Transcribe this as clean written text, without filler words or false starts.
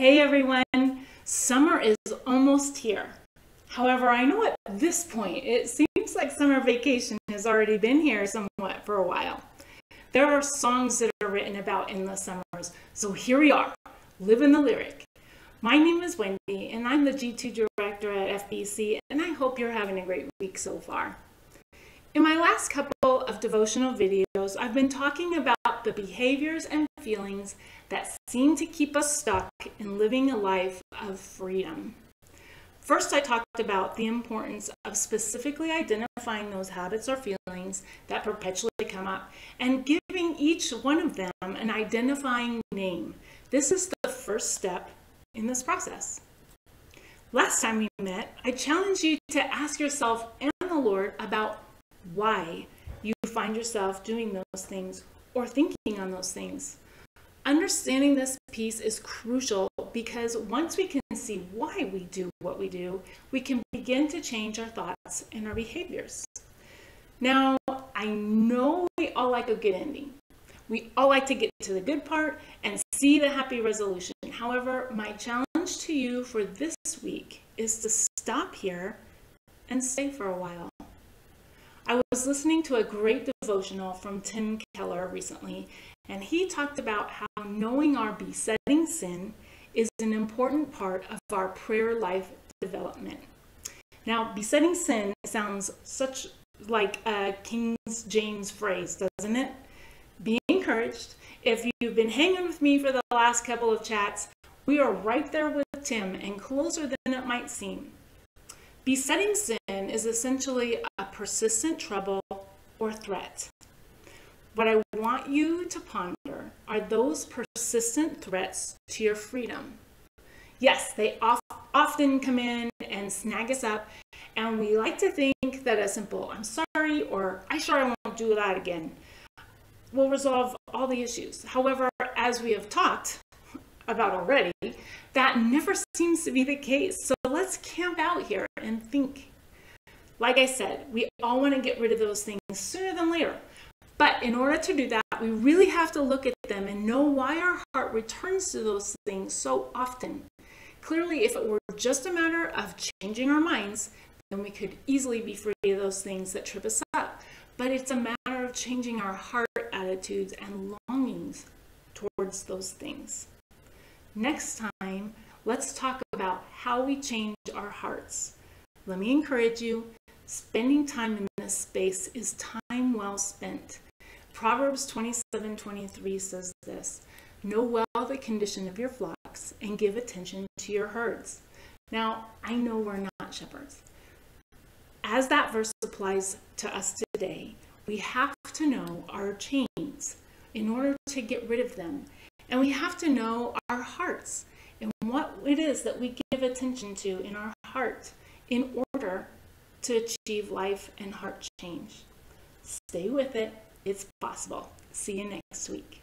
Hey everyone, summer is almost here. However, I know at this point, it seems like summer vacation has already been here somewhat for a while. There are songs that are written about endless summers, so here we are, living the lyric. My name is Wendy, and I'm the G2 Director at FBC, and I hope you're having a great week so far. In my last couple of devotional videos, I've been talking about the behaviors and feelings that seem to keep us stuck in living a life of freedom. First, I talked about the importance of specifically identifying those habits or feelings that perpetually come up and giving each one of them an identifying name. This is the first step in this process. Last time we met, I challenged you to ask yourself and the Lord about why you find yourself doing those things or thinking on those things. Understanding this piece is crucial because once we can see why we do what we do, we can begin to change our thoughts and our behaviors. Now, I know we all like a good ending. We all like to get to the good part and see the happy resolution. However, my challenge to you for this week is to stop here and stay for a while. I was listening to a great devotional from Tim Keller recently, and he talked about how knowing our besetting sin is an important part of our prayer life development. Now, besetting sin sounds such like a King James phrase, doesn't it? Be encouraged. If you've been hanging with me for the last couple of chats, we are right there with Tim and closer than it might seem. Besetting sin is essentially a persistent trouble or threat. What I want you to ponder are those persistent threats to your freedom. Yes, they often come in and snag us up, and we like to think that a simple "I'm sorry" or "I sure I won't do that again" will resolve all the issues. However, as we have talked about already, that never seems to be the case. So let's camp out here and think. Like I said, we all want to get rid of those things sooner than later. But in order to do that, we really have to look at them and know why our heart returns to those things so often. Clearly, if it were just a matter of changing our minds, then we could easily be free of those things that trip us up. But it's a matter of changing our heart attitudes and longings towards those things. Next time, let's talk about how we change our hearts. Let me encourage you, spending time in this space is time well spent. Proverbs 27:23 says this: "Know well the condition of your flocks and give attention to your herds." Now, I know we're not shepherds. As that verse applies to us today, we have to know our chains in order to get rid of them. And we have to know our hearts and what it is that we give attention to in our heart in order to achieve life and heart change. Stay with it. It's possible. See you next week.